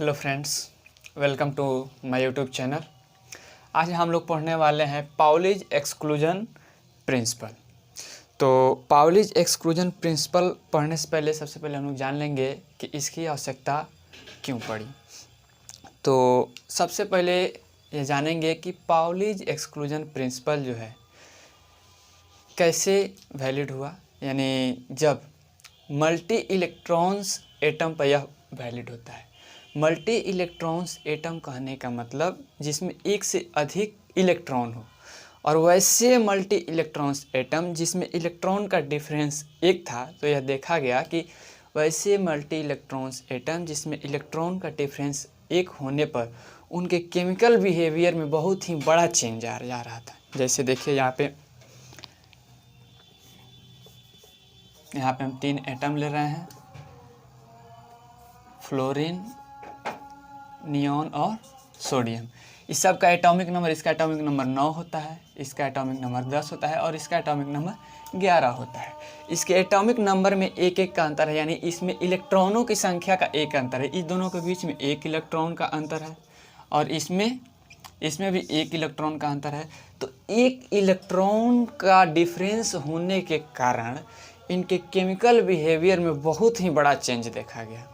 Hello friends, welcome to my YouTube channel. आज हम लोग पढ़ने वाले हैं पाउलीज एक्सक्लूजन प्रिंसिपल। तो पाउलीज एक्सक्लूजन प्रिंसिपल पढ़ने से पहले सबसे पहले हम लोग जान लेंगे कि इसकी आवश्यकता क्यों पड़ी। तो सबसे पहले ये जानेंगे कि पाउलीज एक्सक्लूजन प्रिंसिपल जो है कैसे वैलिड हुआ, यानी जब मल्टी इलेक्ट्रॉन्स एटम पर यह वैलिड होता है। मल्टी इलेक्ट्रॉन्स एटम कहने का मतलब जिसमें एक से अधिक इलेक्ट्रॉन हो, और वैसे मल्टी इलेक्ट्रॉन्स एटम जिसमें इलेक्ट्रॉन का डिफरेंस एक था। तो यह देखा गया कि वैसे मल्टी इलेक्ट्रॉन्स एटम जिसमें इलेक्ट्रॉन का डिफरेंस एक होने पर उनके केमिकल बिहेवियर में बहुत ही बड़ा चेंज आ रहा था। जैसे देखिए यहाँ पे हम 3 एटम ले रहे हैं, फ्लोरीन, नियॉन और सोडियम। इस सब का एटॉमिक नंबर, इसका एटॉमिक नंबर 9 होता है, इसका एटॉमिक नंबर 10 होता है और इसका एटॉमिक नंबर 11 होता है। इसके एटॉमिक नंबर में एक एक का अंतर है, यानी इसमें इलेक्ट्रॉनों की संख्या का एक अंतर है। इस दोनों के बीच में एक इलेक्ट्रॉन का अंतर है और इसमें भी एक इलेक्ट्रॉन का अंतर है। तो एक इलेक्ट्रॉन का डिफरेंस होने के कारण इनके केमिकल बिहेवियर में बहुत ही बड़ा चेंज देखा गया।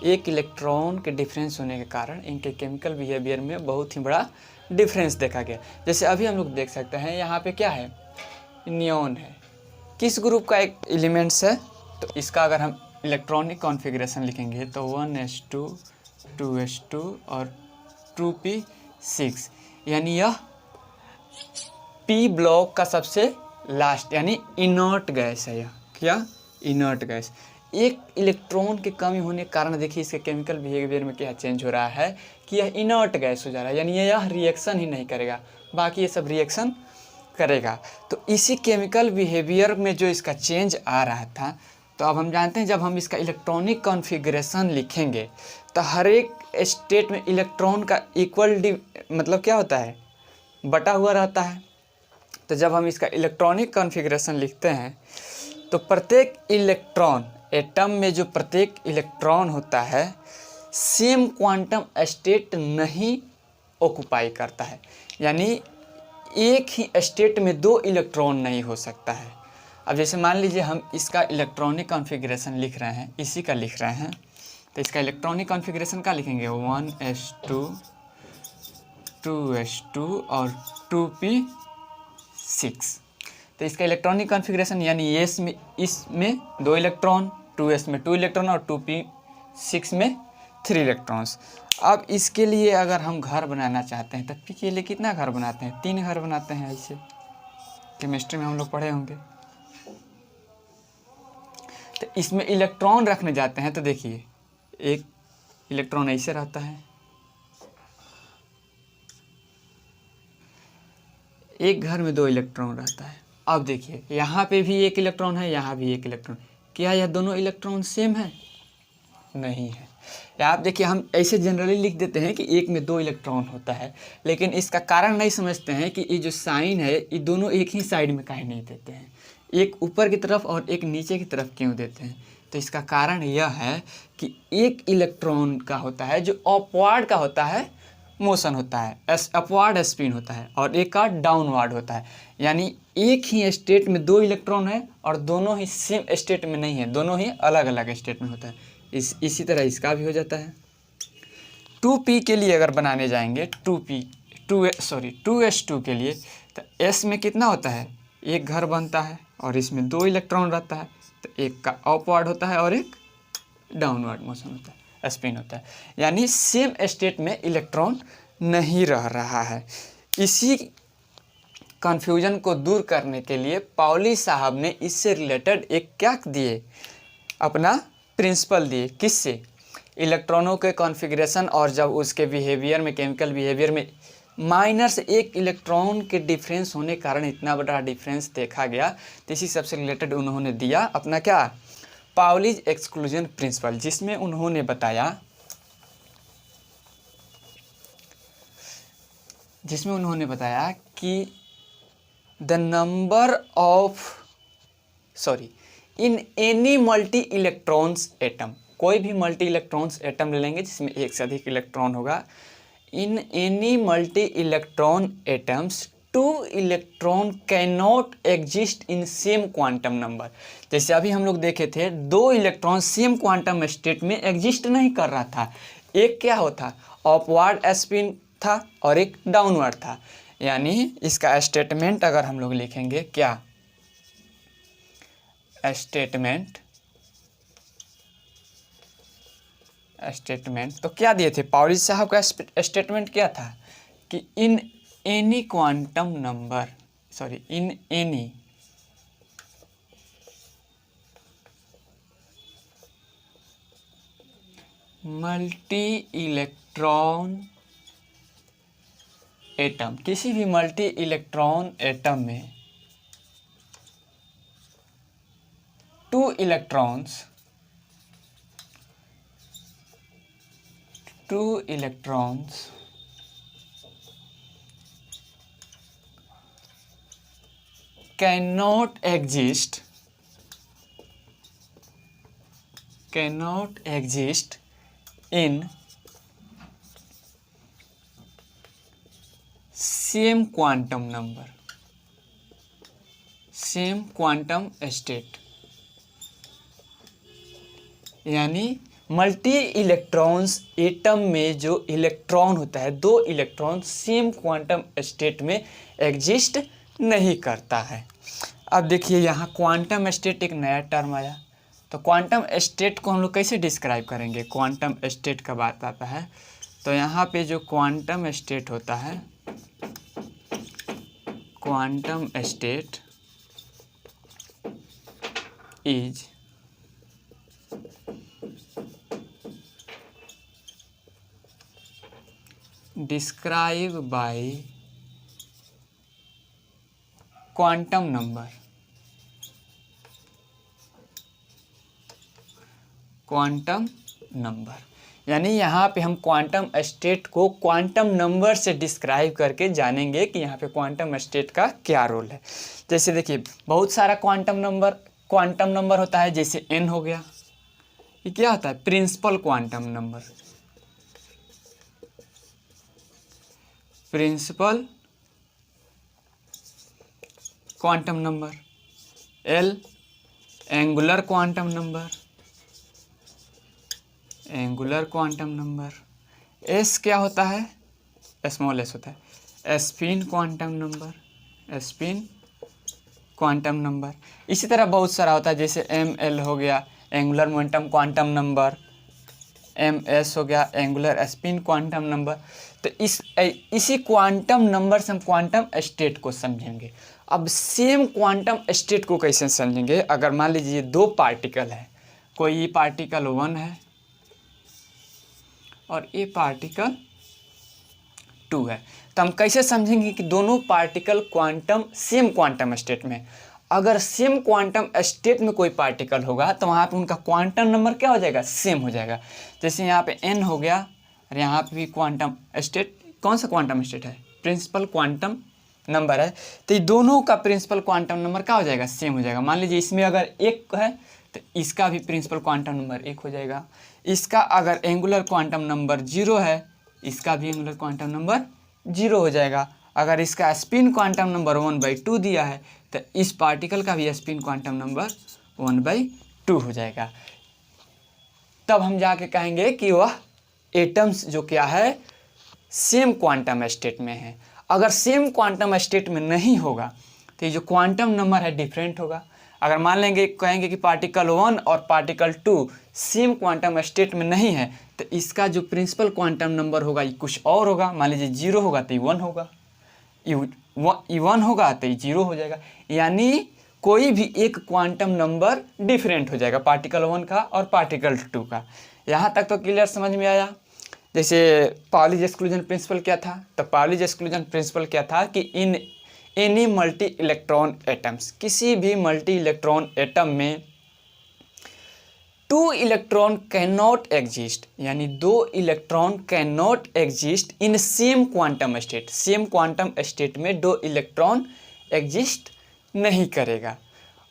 एक इलेक्ट्रॉन के डिफरेंस होने के कारण इनके केमिकल बिहेवियर में बहुत ही बड़ा डिफरेंस देखा गया। जैसे अभी हम लोग देख सकते हैं यहाँ पे क्या है, नियॉन है, किस ग्रुप का एक एलिमेंट्स है। तो इसका अगर हम इलेक्ट्रॉनिक कॉन्फ़िगरेशन लिखेंगे तो 1s2 2s2 और 2p6, यानी यह p ब्लॉक का सबसे लास्ट यानी इनर्ट गैस है। यह क्या इनर्ट गैस। एक इलेक्ट्रॉन की कमी होने के कारण देखिए इसके केमिकल बिहेवियर में क्या चेंज हो रहा है कि यह इनर्ट गैस हो जा रहा है, यानी यह रिएक्शन ही नहीं करेगा, बाकी ये सब रिएक्शन करेगा। तो इसी केमिकल बिहेवियर में जो इसका चेंज आ रहा था, तो अब हम जानते हैं जब हम इसका इलेक्ट्रॉनिक कॉन्फ़िगरेशन लिखेंगे तो हर एक स्टेट में इलेक्ट्रॉन का इक्वल मतलब क्या होता है, बटा हुआ रहता है। तो जब हम इसका इलेक्ट्रॉनिक कॉन्फ़िगरेशन लिखते हैं तो प्रत्येक इलेक्ट्रॉन एटम में जो प्रत्येक इलेक्ट्रॉन होता है सेम क्वांटम स्टेट नहीं ऑक्युपाई करता है, यानी एक ही स्टेट में 2 इलेक्ट्रॉन नहीं हो सकता है। अब जैसे मान लीजिए हम इसका इलेक्ट्रॉनिक कॉन्फ़िगरेशन लिख रहे हैं, इसी का लिख रहे हैं, तो इसका इलेक्ट्रॉनिक कॉन्फ़िगरेशन क्या लिखेंगे, 1s2 2s2 और 2p6। तो इसका इलेक्ट्रॉनिक कॉन्फ़िगरेशन यानी इसमें 2 इलेक्ट्रॉन, 2s में 2 इलेक्ट्रॉन और 2p6 में 3 इलेक्ट्रॉन्स। अब इसके लिए अगर हम घर बनाना चाहते हैं तब p के लिए कितना घर बनाते हैं, 3 घर बनाते हैं। ऐसे केमिस्ट्री में हम लोग पढ़े होंगे। तो इसमें इलेक्ट्रॉन रखने जाते हैं तो देखिए एक इलेक्ट्रॉन ऐसे रहता है, एक घर में 2 इलेक्ट्रॉन रहता है। अब देखिए यहाँ पे भी एक इलेक्ट्रॉन है, यहाँ भी एक इलेक्ट्रॉन। क्या यह दोनों इलेक्ट्रॉन सेम है? नहीं है। या आप देखिए हम ऐसे जनरली लिख देते हैं कि एक में 2 इलेक्ट्रॉन होता है, लेकिन इसका कारण नहीं समझते हैं कि ये जो साइन है ये दोनों एक ही साइड में काहे नहीं देते हैं, एक ऊपर की तरफ और एक नीचे की तरफ क्यों देते हैं। तो इसका कारण यह है कि एक इलेक्ट्रॉन का होता है जो अपवार्ड का होता है, मोशन होता है, अपवार्ड स्पिन होता है, और एक का डाउनवार्ड होता है। यानी एक ही स्टेट में 2 इलेक्ट्रॉन है और दोनों ही सेम स्टेट में नहीं है, दोनों ही अलग अलग स्टेट में होता है। इसी तरह इसका भी हो जाता है। 2p के लिए अगर बनाने जाएंगे 2s2 के लिए, तो s में कितना होता है, एक घर बनता है और इसमें 2 इलेक्ट्रॉन रहता है। तो एक का अपवार्ड होता है और एक डाउनवार्ड मोशन होता है, स्पिन होता है, यानी सेम स्टेट में इलेक्ट्रॉन नहीं रह रहा है। इसी कन्फ्यूजन को दूर करने के लिए पाउली साहब ने इससे रिलेटेड एक क्या दिए, अपना प्रिंसिपल दिए। किससे? इलेक्ट्रॉनों के कॉन्फ़िगरेशन, और जब उसके बिहेवियर में, केमिकल बिहेवियर में माइनर से 1 इलेक्ट्रॉन के डिफरेंस होने के कारण इतना बड़ा डिफरेंस देखा गया। तो इसी सबसे रिलेटेड उन्होंने दिया अपना क्या, पाउलीज एक्सक्लूजन प्रिंसिपल, जिसमें उन्होंने बताया कि the number of in any multi electrons atom, कोई भी मल्टी इलेक्ट्रॉन्स एटम ले लेंगे जिसमें एक से अधिक इलेक्ट्रॉन होगा, in any multi electron atoms to electron cannot exist in same quantum number. जैसे अभी हम लोग देखे थे, दो इलेक्ट्रॉन सेम क्वांटम स्टेट में एग्जिस्ट नहीं कर रहा था, एक क्या होता अपवर्ड स्पिन था और एक डाउनवर्ड था। यानी इसका स्टेटमेंट अगर हम लोग लिखेंगे, क्या स्टेटमेंट तो क्या दिए थे, पाउली साहब का स्टेटमेंट क्या था कि in any quantum number, sorry in any multi electron atom, किसी भी मल्टी इलेक्ट्रॉन एटम में two electrons cannot exist in same quantum number, same quantum state। यानी मल्टी इलेक्ट्रॉन्स एटम में जो इलेक्ट्रॉन होता है, दो इलेक्ट्रॉन सेम क्वांटम स्टेट में एग्जिस्ट नहीं करता है। अब देखिए यहाँ क्वांटम स्टेट एक नया टर्म आया, तो क्वांटम स्टेट को हम लोग कैसे डिस्क्राइब करेंगे, क्वांटम स्टेट का बात आता है तो यहाँ पे जो क्वांटम स्टेट होता है, quantum state is described by quantum number, यानी यहाँ पे हम क्वांटम स्टेट को क्वांटम नंबर से डिस्क्राइब करके जानेंगे कि यहाँ पे क्वांटम स्टेट का क्या रोल है। जैसे देखिए बहुत सारा क्वांटम नंबर होता है, जैसे n हो गया, ये क्या होता है principal quantum number, principal quantum number, L angular quantum number, S क्या होता है, स्मॉल s होता है स्पिन क्वांटम नंबर। इसी तरह बहुत सारा होता है, जैसे ML हो गया angular momentum quantum number, MS हो गया एंगुलर स्पिन क्वांटम नंबर। तो इसी क्वांटम नंबर से हम क्वांटम स्टेट को समझेंगे। अब सेम क्वांटम स्टेट को कैसे समझेंगे, अगर मान लीजिए दो पार्टिकल है, कोई ये पार्टिकल 1 है और ये पार्टिकल 2 है, तो हम कैसे समझेंगे कि दोनों पार्टिकल सेम क्वांटम स्टेट में। अगर सेम क्वांटम स्टेट में कोई पार्टिकल होगा तो वहाँ पे उनका क्वांटम नंबर क्या हो जाएगा, सेम हो जाएगा। जैसे यहाँ पे n हो गया और यहाँ पे भी क्वांटम स्टेट, कौन सा क्वांटम स्टेट है, प्रिंसिपल क्वांटम नंबर है, तो ये दोनों का प्रिंसिपल क्वांटम नंबर क्या हो जाएगा, सेम हो जाएगा। मान लीजिए इसमें अगर 1 है तो इसका भी प्रिंसिपल क्वांटम नंबर 1 हो जाएगा। इसका अगर एंगुलर क्वांटम नंबर 0 है, इसका भी एंगुलर क्वांटम नंबर 0 हो जाएगा। अगर इसका स्पिन क्वांटम नंबर 1/2 दिया है तो इस पार्टिकल का भी स्पिन क्वांटम नंबर 1/2 हो जाएगा। तब हम जाके कहेंगे कि वह एटम्स जो क्या है सेम क्वांटम स्टेट में है। अगर सेम क्वांटम स्टेट में नहीं होगा तो ये जो क्वांटम नंबर है डिफरेंट होगा। अगर मान लेंगे कहेंगे कि पार्टिकल 1 और पार्टिकल 2 सेम क्वांटम स्टेट में नहीं है तो इसका जो प्रिंसिपल क्वांटम नंबर होगा ये कुछ और होगा। मान लीजिए 0 होगा तो ये 1 होगा, ये 1 होगा तो ये 0 हो जाएगा। यानी कोई भी एक क्वांटम नंबर डिफरेंट हो जाएगा, पार्टिकल 1 का और पार्टिकल 2 का। यहाँ तक तो क्लियर समझ में आया। जैसे पाउली एक्सक्लूजन प्रिंसिपल क्या था, तो पाउली एक्सक्लूजन प्रिंसिपल क्या था कि in any multi electron atoms, किसी भी मल्टी इलेक्ट्रॉन एटम में 2 इलेक्ट्रॉन कैन नॉट एग्जिस्ट, यानी 2 electron cannot exist in same quantum state. Same quantum state में 2 इलेक्ट्रॉन एग्जिस्ट नहीं करेगा।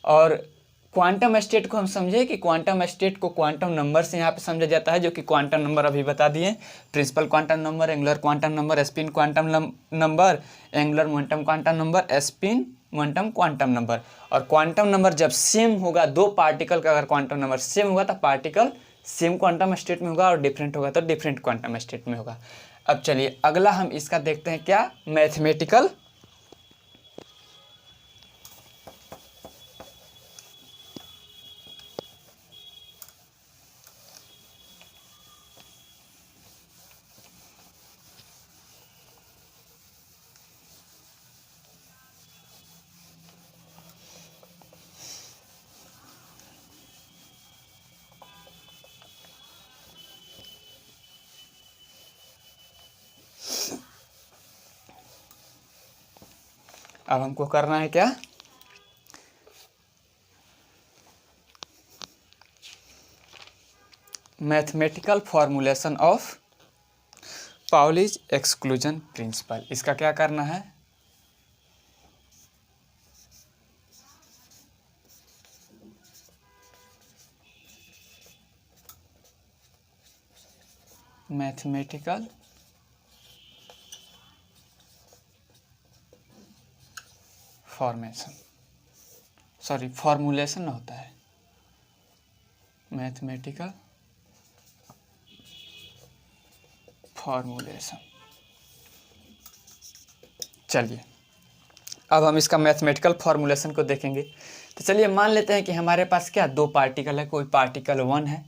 और क्वांटम स्टेट को हम समझे कि क्वांटम स्टेट को क्वांटम नंबर से यहाँ पे समझा जाता है, जो कि क्वांटम नंबर अभी बता दिए, principal quantum number, angular quantum number, spin quantum number, angular momentum quantum number, spin momentum quantum number. और क्वांटम नंबर जब सेम होगा, दो पार्टिकल का अगर क्वांटम नंबर सेम होगा तो पार्टिकल सेम क्वांटम स्टेट में होगा, और डिफरेंट होगा तो डिफरेंट क्वांटम स्टेट में होगा। अब चलिए अगला हम इसका देखते हैं, क्या, मैथमेटिकल अब हमको करना है क्या, mathematical formulation of Pauli's exclusion principal. इसका क्या करना है, मैथमेटिकल फॉर्मूलेशन होता है, मैथमेटिकल फॉर्मूलेशन। चलिए अब हम इसका मैथमेटिकल फॉर्मूलेशन को देखेंगे। तो चलिए मान लेते हैं कि हमारे पास क्या, दो पार्टिकल है, कोई पार्टिकल 1 है,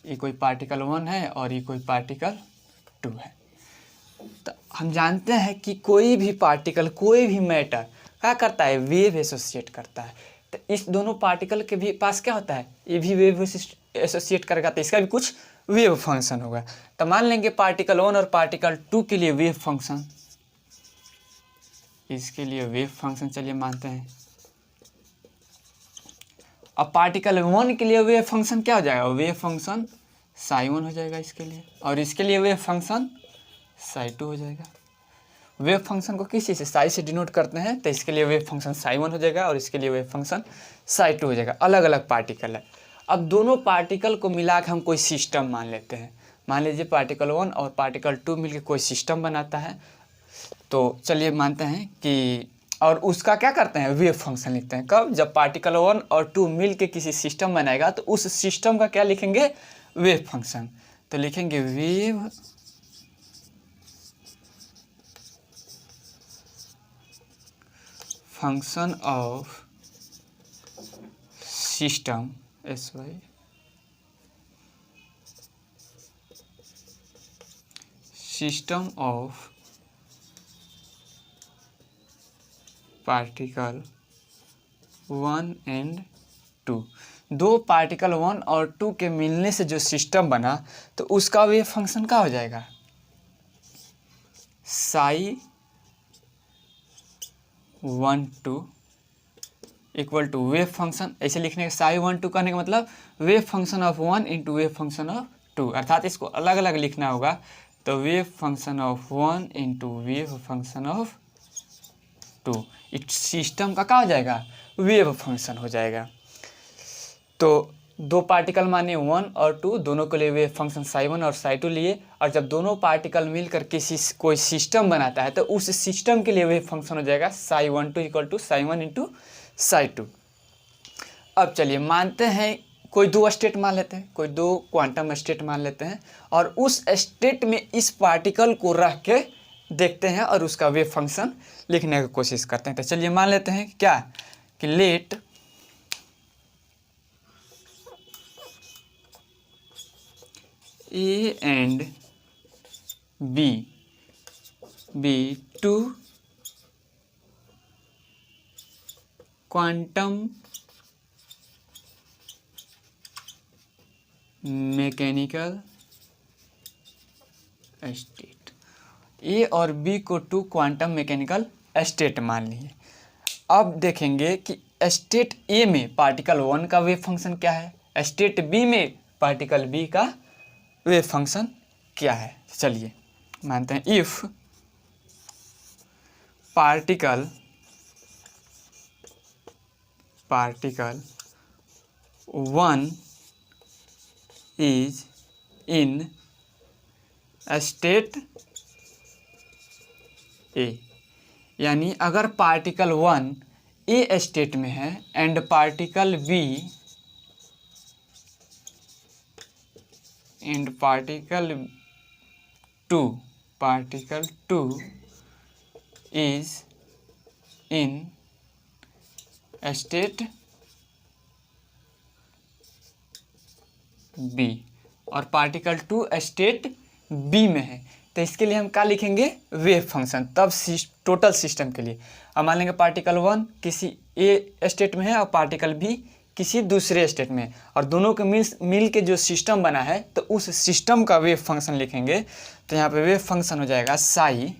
ये कोई पार्टिकल 1 है और ये कोई पार्टिकल 2 है। तो हम जानते हैं कि कोई भी पार्टिकल, कोई भी मैटर क्या करता है, वेव एसोसिएट करता है। तो इस दोनों पार्टिकल के भी पास क्या होता है, ये भी वेव एसोसिएट करेगा, तो इसका भी कुछ वेव फंक्शन होगा। तो मान लेंगे पार्टिकल 1 और पार्टिकल 2 के लिए वेव फंक्शन, इसके लिए वेव फंक्शन चलिए मानते हैं। अब पार्टिकल 1 के लिए वेव फंक्शन क्या हो जाएगा, वेव फंक्शन साई 1 हो जाएगा इसके लिए, और इसके लिए वेव फंक्शन साई 2 हो जाएगा। वेव फंक्शन को किस चीज़ से, साई से डिनोट करते हैं, तो इसके लिए वेव फंक्शन साई 1 हो जाएगा और इसके लिए वेव फंक्शन साई 2 हो जाएगा। अलग अलग पार्टिकल है। अब दोनों पार्टिकल को मिला के हम कोई सिस्टम मान लेते हैं। मान लीजिए पार्टिकल 1 और पार्टिकल 2 मिलकर कोई सिस्टम बनाता है। तो चलिए मानते हैं कि, और उसका क्या करते हैं, वेव फंक्शन लिखते हैं। कब, जब पार्टिकल 1 और 2 मिल के किसी सिस्टम बनाएगा तो उस सिस्टम का क्या लिखेंगे, वेव फंक्शन। तो लिखेंगे wave function of system SY system of particle 1 and 2। दो पार्टिकल 1 और 2 के मिलने से जो सिस्टम बना, तो उसका वेव फंक्शन क्या हो जाएगा, psi 1 2 equal to wave function. ऐसे लिखने का, साई 1 2 कहने का मतलब wave function of 1 into wave function of 2, अर्थात इसको अलग अलग लिखना होगा। तो wave function of 1 into wave function of 2, इस सिस्टम का क्या हो जाएगा, वेव फंक्शन हो जाएगा। तो दो पार्टिकल माने 1 और 2, दोनों के लिए वेव फंक्शन साई 1 और साई 2 लिए, और जब दोनों पार्टिकल मिलकर कोई सिस्टम बनाता है तो उस सिस्टम के लिए वेव फंक्शन हो जाएगा psi 1 2 equal to psi 1 into psi 2। अब चलिए मानते हैं कोई दो स्टेट मान लेते हैं, कोई दो क्वांटम स्टेट मान लेते हैं, और उस स्टेट में इस पार्टिकल को रख के देखते हैं और उसका वेव फंक्शन लिखने की कोशिश करते हैं। तो चलिए मान लेते हैं क्या, कि let A and B be two quantum mechanical state. A और बी को टू क्वांटम मैकेनिकल स्टेट मान लिए। अब देखेंगे कि स्टेट ए में पार्टिकल 1 का वेव फंक्शन क्या है, स्टेट बी में पार्टिकल बी का वेव फंक्शन क्या है। चलिए मानते हैं if particle particle 1 is in state A, यानी अगर पार्टिकल 1 ए स्टेट में है and particle B and particle 2 is in state B और पार्टिकल 2 स्टेट बी में है, तो इसके लिए हम क्या लिखेंगे, वेव फंक्शन। तब टोटल सिस्टम के लिए अब मान लेंगे पार्टिकल 1 किसी ए स्टेट में है और पार्टिकल बी किसी दूसरे स्टेट में, और दोनों के मिल के जो सिस्टम बना है तो उस सिस्टम का वेव फंक्शन लिखेंगे। तो यहाँ पे वेव फंक्शन हो जाएगा साई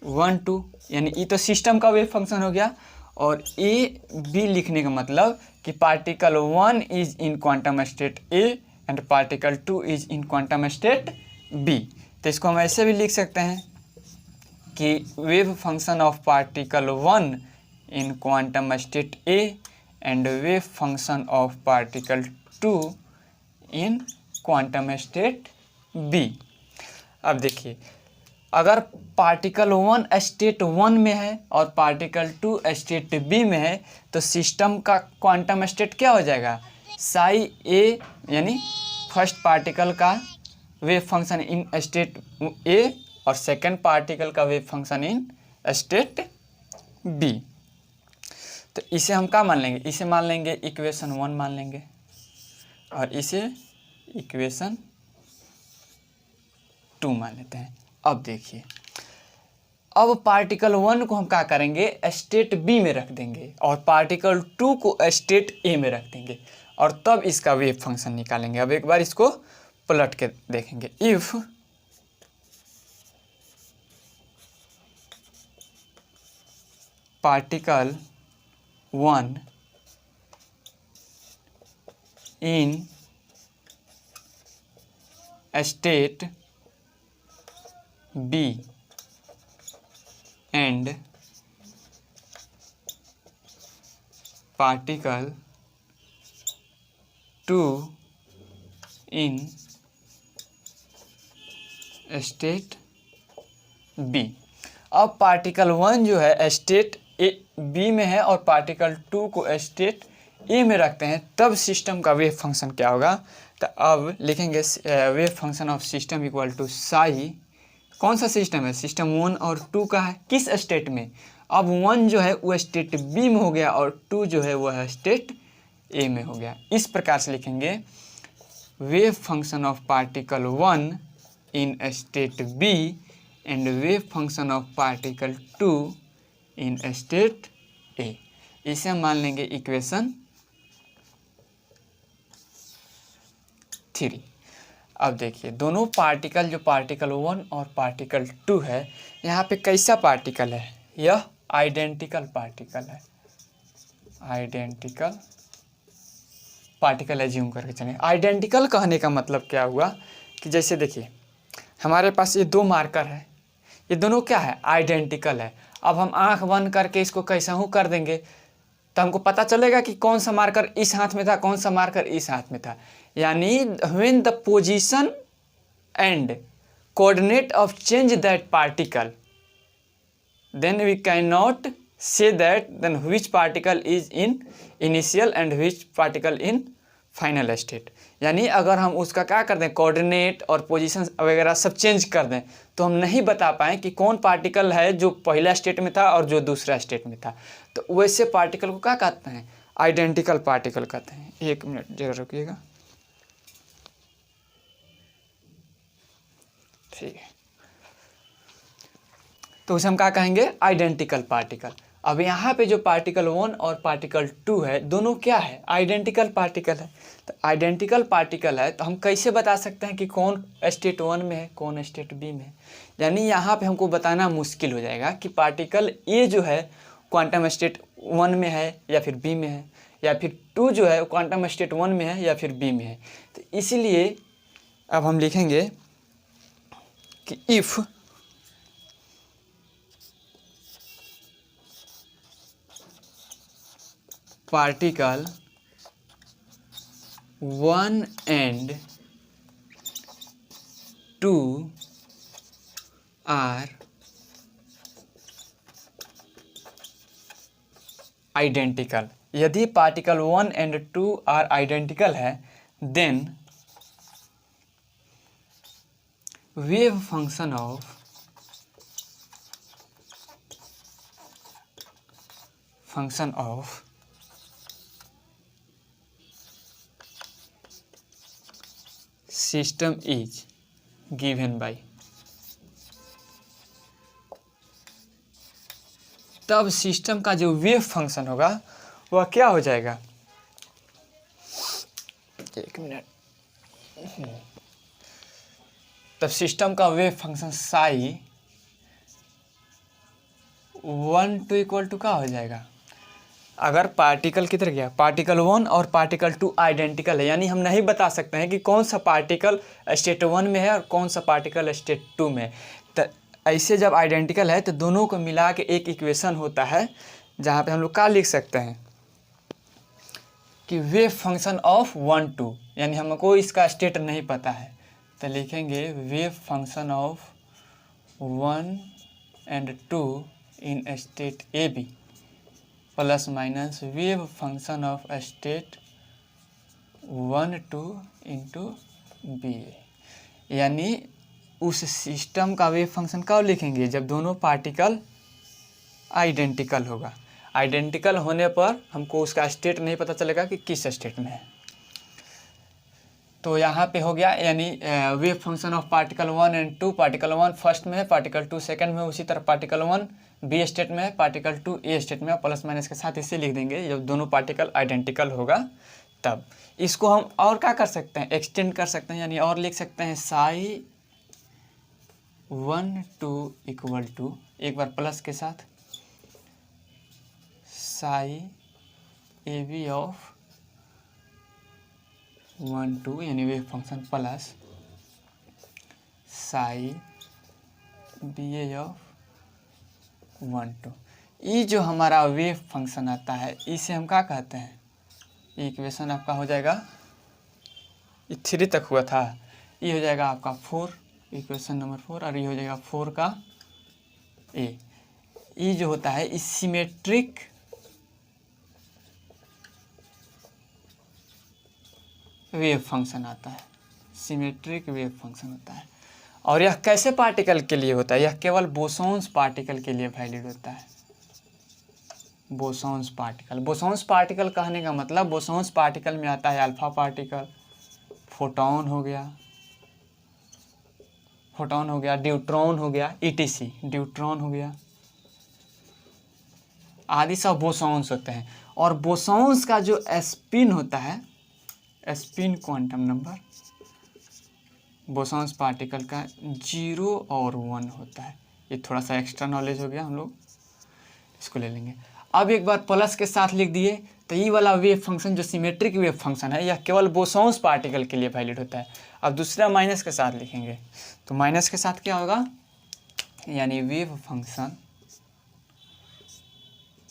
1 2, यानी ये तो सिस्टम का वेव फंक्शन हो गया। और ए बी लिखने का मतलब कि particle 1 is in quantum state A and particle 2 is in quantum state B. तो इसको हम ऐसे भी लिख सकते हैं कि wave function of particle 1 in quantum state A and wave function of particle 2 in quantum state B. अब देखिए, अगर पार्टिकल 1 स्टेट 1 में है और पार्टिकल 2 स्टेट बी में है तो सिस्टम का क्वांटम स्टेट क्या हो जाएगा, साई ए, यानी फर्स्ट पार्टिकल का wave function in state A और सेकंड पार्टिकल का wave function in state B. तो इसे हम क्या मान लेंगे, इसे मान लेंगे इक्वेशन 1 मान लेंगे और इसे इक्वेशन 2 मान लेते हैं। अब देखिए, अब पार्टिकल 1 को हम क्या करेंगे, स्टेट बी में रख देंगे और पार्टिकल 2 को स्टेट ए में रख देंगे और तब इसका वेव फंक्शन निकालेंगे। अब एक बार इसको पलट के देखेंगे। If particle 1 in state B and particle 2 in state B। अब पार्टिकल 1 जो है स्टेट ए बी में है और पार्टिकल 2 को स्टेट ए में रखते हैं, तब सिस्टम का वेव फंक्शन क्या होगा। तो अब लिखेंगे wave function of system equal to psi, कौन सा सिस्टम है, सिस्टम 1 और 2 का है, किस स्टेट में। अब 1 जो है वो स्टेट बी में हो गया और 2 जो है वह स्टेट ए में हो गया। इस प्रकार से लिखेंगे wave function of particle 1 in state B and wave function of particle 2 in state A. इसे हम मान लेंगे इक्वेशन 3। अब देखिए, दोनों पार्टिकल जो पार्टिकल 1 और पार्टिकल 2 है, यहाँ पे कैसा पार्टिकल है, यह आइडेंटिकल पार्टिकल है। आइडेंटिकल पार्टिकल एज्यूम करके चलें। आइडेंटिकल कहने का मतलब क्या हुआ कि जैसे देखिए, हमारे पास ये 2 मार्कर है, ये दोनों क्या है, आइडेंटिकल है। अब हम आंख बंद करके इसको कैसा हूँ कर देंगे तो हमको पता चलेगा कि कौन सा मार्कर इस हाथ में था, कौन सा मार्कर इस हाथ में था। यानी when the position and coordinate of change that particle, then we cannot say that then which particle is in initial and which particle in final state. यानी अगर हम उसका क्या कर दें, कोऑर्डिनेट और पोजीशन वगैरह सब चेंज कर दें, तो हम नहीं बता पाएँ कि कौन पार्टिकल है जो पहला स्टेट में था और जो दूसरा स्टेट में था। तो वैसे पार्टिकल को क्या कहते हैं, आइडेंटिकल पार्टिकल कहते हैं। 1 मिनट जरा रुकिएगा, ठीक है। तो उसे हम क्या कहेंगे, आइडेंटिकल पार्टिकल। अब यहाँ पे जो पार्टिकल 1 और पार्टिकल 2 है, दोनों क्या है, आइडेंटिकल पार्टिकल है। तो आइडेंटिकल पार्टिकल है तो हम कैसे बता सकते हैं कि कौन स्टेट 1 में है, कौन स्टेट बी में है। यानी यहाँ पे हमको बताना मुश्किल हो जाएगा कि पार्टिकल ए जो है क्वांटम स्टेट 1 में है या फिर बी में है, या फिर 2 जो है क्वांटम स्टेट 1 में है या फिर बी में है। तो इसीलिए अब हम लिखेंगे कि if particle 1 and 2 are identical. यदि पार्टिकल 1 and 2 आर आइडेंटिकल है, then wave function of system is given by, तब सिस्टम का जो वेव फंक्शन होगा वह क्या हो जाएगा, एक मिनट, तब सिस्टम का wave function psi 1 2 equal to क्या हो जाएगा। अगर पार्टिकल किधर गया, पार्टिकल 1 और पार्टिकल 2 आइडेंटिकल है, यानी हम नहीं बता सकते हैं कि कौन सा पार्टिकल स्टेट 1 में है और कौन सा पार्टिकल स्टेट 2 में। तो ऐसे जब आइडेंटिकल है तो दोनों को मिला के एक इक्वेशन होता है, जहाँ पे हम लोग क्या लिख सकते हैं कि वेव फंक्शन ऑफ 1 2, यानी हमको इसका स्टेट नहीं पता है तो लिखेंगे wave function of 1 and 2 in state A B plus minus wave function of state 1 2 into B, यानी उस सिस्टम का वेव फंक्शन कब लिखेंगे, जब दोनों पार्टिकल आइडेंटिकल होगा। आइडेंटिकल होने पर हमको उसका स्टेट नहीं पता चलेगा कि किस स्टेट में है। तो यहाँ पे हो गया, यानी wave function of particle 1 and 2, particle 1 first में है, पार्टिकल 2 सेकंड में, उसी तरह पार्टिकल 1 बी स्टेट में है, पार्टिकल 2 ए स्टेट में, प्लस माइनस के साथ इसे लिख देंगे जब दोनों पार्टिकल आइडेंटिकल होगा तब। इसको हम और क्या कर सकते हैं, एक्सटेंड कर सकते हैं, यानी और लिख सकते हैं साई 1 2 इक्वल टू, एक बार प्लस के साथ, साई ए बी ऑफ 1 2, यानी wave function plus psi B A of 1 2। ये जो हमारा वेव फंक्शन आता है इसे हम क्या कहते हैं, इक्वेशन आपका हो जाएगा, ये 3 तक हुआ था, ये हो जाएगा आपका 4, इक्वेशन नंबर 4, और ये हो जाएगा 4 का ए। ये जो होता है इस सिमेट्रिक वेव फंक्शन आता है, सिमेट्रिक वेव फंक्शन होता है। और यह कैसे पार्टिकल के लिए होता है, यह केवल बोसॉन्स पार्टिकल के लिए वैलिड होता है। बोसॉन्स पार्टिकल, बोसॉन्स पार्टिकल कहने का मतलब बोसॉन्स पार्टिकल में आता है अल्फा पार्टिकल, फोटॉन हो गया, ड्यूट्रॉन हो गया, ईटीसी ड्यूट्रॉन हो गया, आदि सब बोसॉन्स होते हैं। और बोसॉन्स का जो स्पिन होता है, spin quantum number bosons particle का 0 और 1 होता है। ये थोड़ा सा एक्स्ट्रा नॉलेज हो गया, हम लोग इसको ले लेंगे। अब एक बार प्लस के साथ लिख दिए तो ये वाला वेव फंक्शन जो सिमेट्रिक वेव फंक्शन है यह केवल बोसॉन्स पार्टिकल के लिए वैलिड होता है। अब दूसरा माइनस के साथ लिखेंगे तो माइनस के साथ क्या होगा, यानी wave function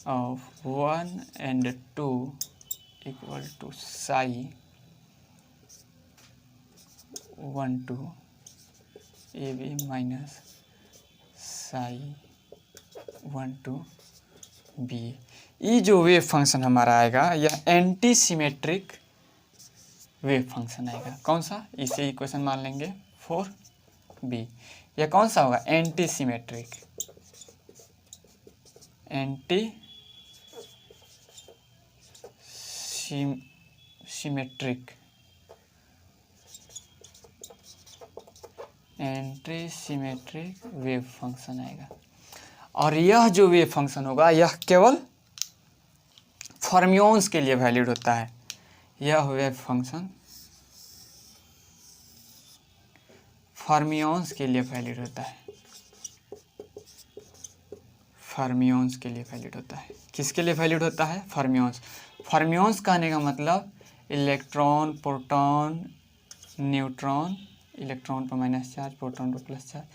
of 1 and 2 equal to psi 1 2 A B minus psi 1 2 B. ये जो वेव फंक्शन हमारा आएगा यह एंटी सिमेट्रिक वेव फंक्शन आएगा। कौन सा, इसे इक्वेशन मान लेंगे 4b। यह कौन सा होगा, anti symmetric, anti symmetric, anti symmetric wave function आएगा। और यह जो वेव फंक्शन होगा यह केवल फर्मियोन्स के लिए वैलिड होता है। यह वेव फंक्शन फर्मियोन्स के लिए वैलिड होता है, फर्मियोन्स के लिए वैलिड होता है। किसके लिए वैलिड होता है, फर्मियोन्स। फर्मियोन्स कहने का मतलब इलेक्ट्रॉन, प्रोटॉन, न्यूट्रॉन, इलेक्ट्रॉन पर माइनस चार्ज, प्रोटॉन पर प्लस चार्ज,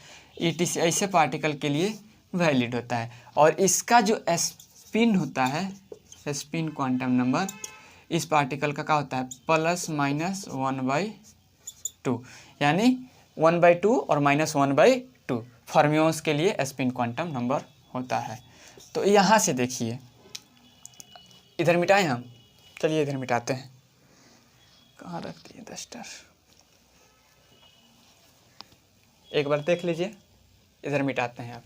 ईटीसी ऐसे पार्टिकल के लिए वैलिड होता है। और इसका जो स्पिन होता है, स्पिन क्वांटम नंबर इस पार्टिकल का क्या होता है +-1/2, यानी 1/2 और -1/2 फर्मियोन्स के लिए स्पिन क्वांटम नंबर होता है। तो यहाँ से देखिए, इधर मिटाएं हम, चलिए इधर मिटाते हैं, कहाँ रख दिए डस्टर, एक बार देख लीजिए, इधर मिटाते हैं आप।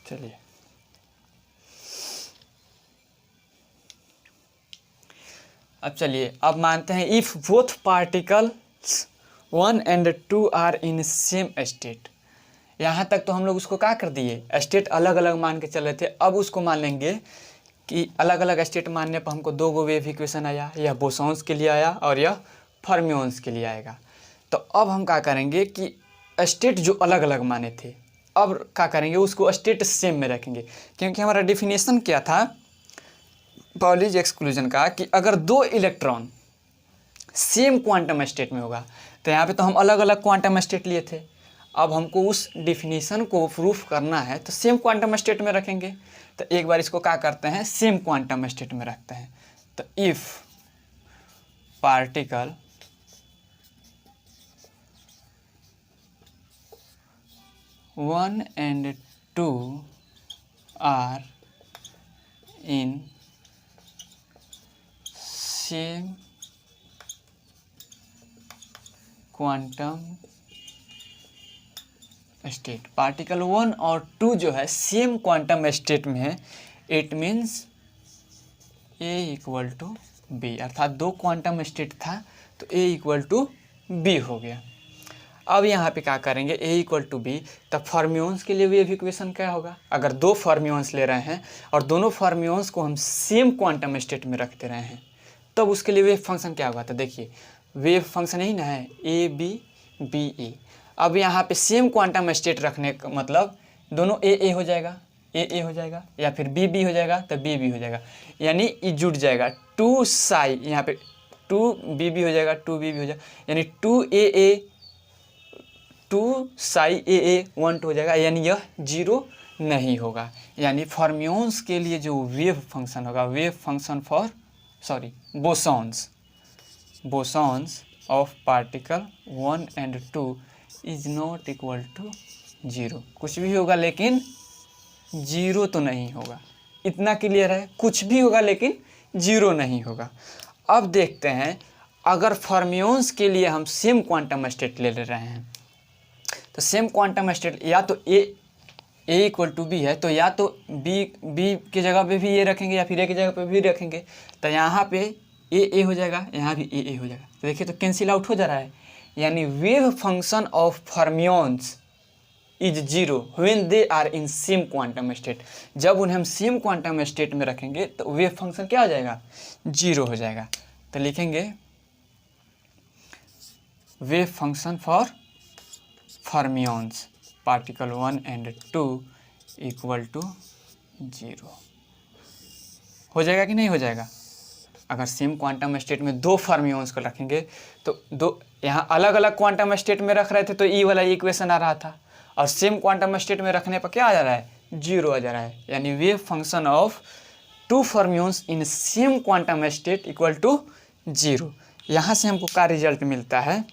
चलिए, अब चलिए, अब मानते हैं if both particles 1 and 2 are in same state. यहाँ तक तो हम लोग उसको क्या कर दिए, स्टेट अलग अलग मान के चल रहे थे। अब उसको मान लेंगे कि अलग अलग स्टेट मानने पर हमको दो गो वेव इक्वेशन आया, यह बोसॉन्स के लिए आया और यह फर्मियोन्स के लिए आएगा। तो अब हम क्या करेंगे कि स्टेट जो अलग अलग माने थे, अब क्या करेंगे, उसको स्टेट सेम में रखेंगे, क्योंकि हमारा डेफिनेशन क्या था पाउलीज एक्सक्लूजन का, कि अगर दो इलेक्ट्रॉन सेम क्वांटम स्टेट में होगा, तो यहाँ पे तो हम अलग अलग क्वांटम स्टेट लिए थे। अब हमको उस डेफिनेशन को प्रूफ करना है तो सेम क्वांटम स्टेट में रखेंगे। तो एक बार इसको क्या करते हैं, सेम क्वांटम स्टेट में रखते हैं। तो if particle one and two are in same quantum state, particle 1 और 2 जो है सेम क्वांटम स्टेट में है, इट मीन्स A = B, अर्थात दो क्वांटम स्टेट था तो A = B हो गया। अब यहाँ पे क्या करेंगे, A = B, तब फर्मियोन्स के लिए वेव इक्वेशन क्या होगा, अगर दो फर्मियोन्स ले रहे हैं और दोनों फर्मियोन्स को हम सेम क्वांटम स्टेट में रखते रहे हैं, तब उसके लिए वेव फंक्शन क्या होगा। तो देखिए, वेव फंक्शन यही ना है, A B। अब यहाँ पे सेम क्वांटम स्टेट रखने का मतलब दोनों A हो जाएगा, A हो जाएगा, या फिर B हो जाएगा तो B हो जाएगा, यानी ये जुड़ जाएगा 2 साई, यहाँ पे 2B हो जाएगा, 2B हो जाएगा, यानी 2AA 2 साई AA 1 हो जाएगा, यानी यह 0 नहीं होगा। यानी फर्मियोन्स के लिए जो वेव फंक्शन होगा, wave function for bosons of particle 1 and 2 is not equal to 0। कुछ भी होगा लेकिन 0 तो नहीं होगा, इतना क्लियर है, कुछ भी होगा लेकिन 0 नहीं होगा। अब देखते हैं, अगर फर्मियोन्स के लिए हम सेम क्वांटम स्टेट ले रहे हैं, तो सेम क्वांटम स्टेट या तो A = B है, तो या तो B की जगह पे भी ये रखेंगे या फिर A की जगह पे भी रखेंगे। तो यहाँ पे A हो जाएगा, यहाँ भी A हो जाएगा। तो देखिए, तो कैंसिल आउट हो जा रहा है, यानी wave function of fermions is 0 when they are in same quantum state. जब उन्हें हम सेम क्वांटम स्टेट में रखेंगे तो वेव फंक्शन क्या हो जाएगा, 0 हो जाएगा। तो लिखेंगे wave function for fermions particle 1 and 2 = 0 हो जाएगा कि नहीं हो जाएगा। अगर सेम क्वांटम स्टेट में दो फर्मियोन्स को रखेंगे तो दो यहाँ अलग अलग क्वांटम स्टेट में रख रहे थे तो ई वाला इक्वेशन आ रहा था, और सेम क्वांटम स्टेट में रखने पर क्या आ जा रहा है, 0 आ जा रहा है। यानी wave function of 2 fermions in same quantum state = 0। यहाँ से हमको क्या रिजल्ट मिलता है,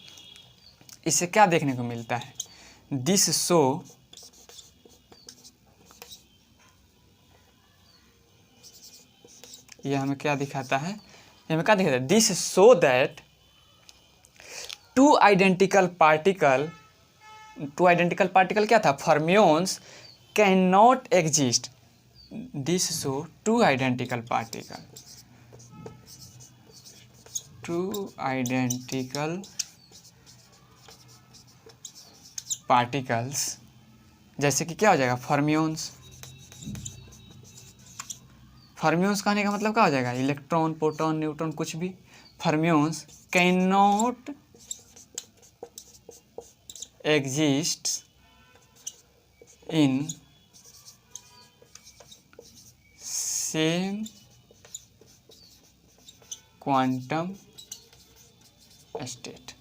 इससे क्या देखने को मिलता है, दिस शो ये हमें क्या दिखाता है, ये हमें क्या दिखाता है, this show that two identical particle क्या था, fermions can not exist. This show two identical particles जैसे कि क्या हो जाएगा, फर्मियोन्स कहने का मतलब क्या हो जाएगा, इलेक्ट्रॉन, प्रोटॉन, न्यूट्रॉन, कुछ भी। fermions cannot exist in same quantum state।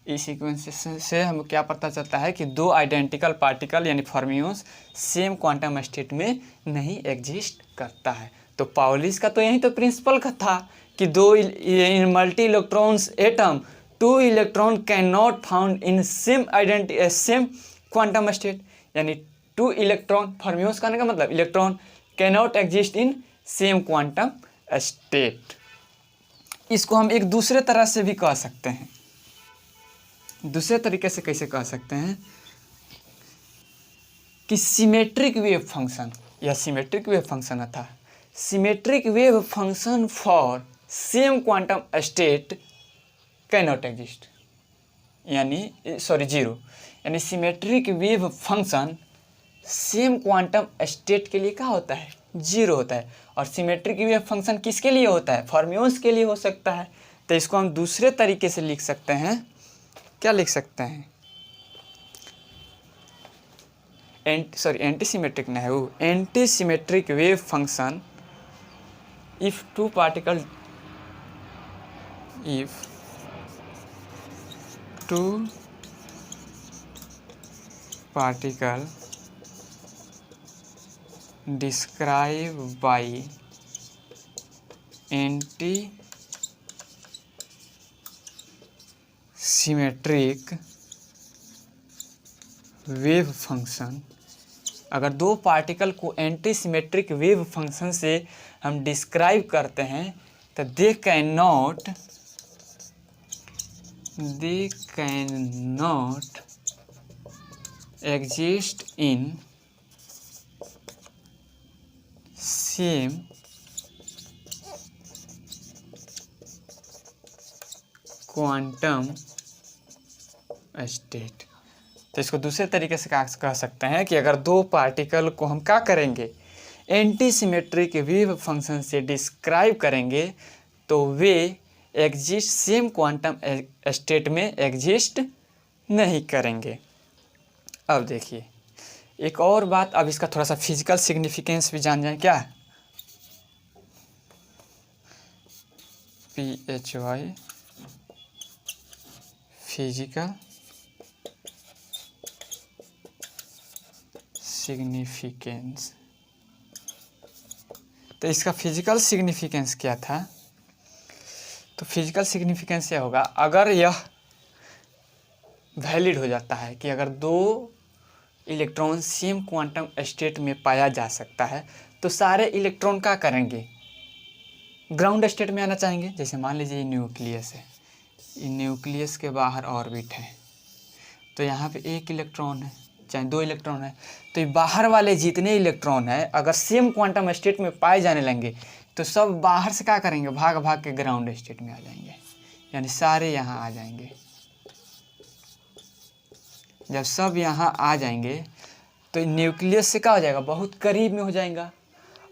इस सीक्वेंस से हमें क्या पता चलता है कि दो आइडेंटिकल पार्टिकल यानी फर्मियोन्स सेम क्वांटम स्टेट में नहीं एग्जिस्ट करता है। तो पाउलिस का तो यही तो प्रिंसिपल का था कि दो in multi electrons atom two electron cannot found in same same quantum state, यानी टू इलेक्ट्रॉन फर्मियोन्स कहने का मतलब electron cannot exist in same quantum state. इसको हम एक दूसरे तरह से भी कह सकते हैं। दूसरे तरीके से कैसे कह सकते हैं कि सिमेट्रिक वेव फंक्शन, यह सिमेट्रिक वेव फंक्शन था, symmetric wave function for same quantum state can not exist, यानी जीरो, यानी symmetric wave function same quantum state के लिए क्या होता है, जीरो होता है। और सिमेट्रिक वेव फंक्शन किसके लिए होता है, फर्मियोन्स के लिए हो सकता है। तो इसको हम दूसरे तरीके से लिख सकते हैं, क्या लिख सकते हैं, एंटी सिमेट्रिक ना है वो, anti symmetric wave function if two particle described by anti-symmetric wave function, अगर दो पार्टिकल को एंटी सिमेट्रिक वेव फंक्शन से हम डिस्क्राइब करते हैं तो they can not exist in same quantum state. तो इसको दूसरे तरीके से कह सकते हैं कि अगर दो पार्टिकल को हम क्या करेंगे, एंटी सिमेट्रिक वेव फंक्शन से डिस्क्राइब करेंगे तो वे एग्जिस्ट सेम क्वांटम स्टेट में एग्जिस्ट नहीं करेंगे। अब देखिए एक और बात, अब इसका थोड़ा सा फिजिकल सिग्निफिकेंस भी जान जाए। क्या है PHY फिजिकल सिग्निफिकेंस। तो इसका फिजिकल सिग्निफिकेंस क्या था, तो फिजिकल सिग्निफिकेंस यह होगा, अगर यह वैलिड हो जाता है कि अगर दो इलेक्ट्रॉन सेम क्वांटम स्टेट में पाया जा सकता है तो सारे इलेक्ट्रॉन क्या करेंगे, ग्राउंड स्टेट में आना चाहेंगे। जैसे मान लीजिए न्यूक्लियस है, न्यूक्लियस के बाहर ऑर्बिट है, तो यहाँ पे एक इलेक्ट्रॉन है चाहे दो इलेक्ट्रॉन है, तो बाहर वाले जितने इलेक्ट्रॉन है अगर सेम क्वांटम स्टेट में पाए जाने लगेंगे तो सब बाहर से क्या करेंगे, भाग भाग के ग्राउंड स्टेट में आ जाएंगे, यानी सारे यहाँ आ जाएंगे। जब सब यहाँ आ जाएंगे तो न्यूक्लियस से क्या हो जाएगा, बहुत करीब में हो जाएगा,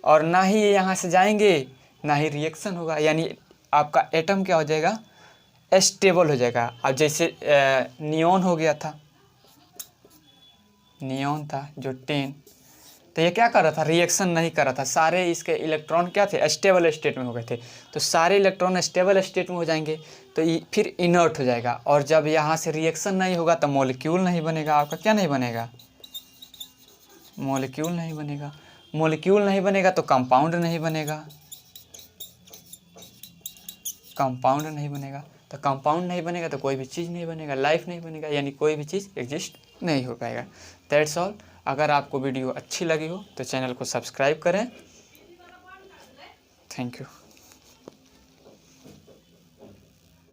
और ना ही ये यहाँ से जाएंगे ना ही रिएक्शन होगा, यानी आपका एटम क्या हो जाएगा, स्टेबल हो जाएगा। अब जैसे नियॉन हो गया था, नियॉन था जो 10, तो ये क्या कर रहा था, रिएक्शन नहीं कर रहा था, सारे इसके इलेक्ट्रॉन क्या थे, स्टेबल स्टेट में हो गए थे। तो सारे इलेक्ट्रॉन स्टेबल स्टेट में हो जाएंगे तो फिर इनर्ट हो जाएगा, और जब यहाँ से रिएक्शन नहीं होगा तो मॉलिक्यूल नहीं बनेगा, आपका क्या नहीं बनेगा, मॉलिक्यूल नहीं बनेगा। मॉलिक्यूल नहीं बनेगा तो कंपाउंड नहीं बनेगा, कंपाउंड नहीं बनेगा, तो कंपाउंड नहीं बनेगा तो कोई भी चीज़ नहीं बनेगा, लाइफ नहीं बनेगा, यानी कोई भी चीज़ एग्जिस्ट नहीं हो पाएगा। That's all. अगर आपको वीडियो अच्छी लगी हो तो चैनल को सब्सक्राइब करें। Thank you.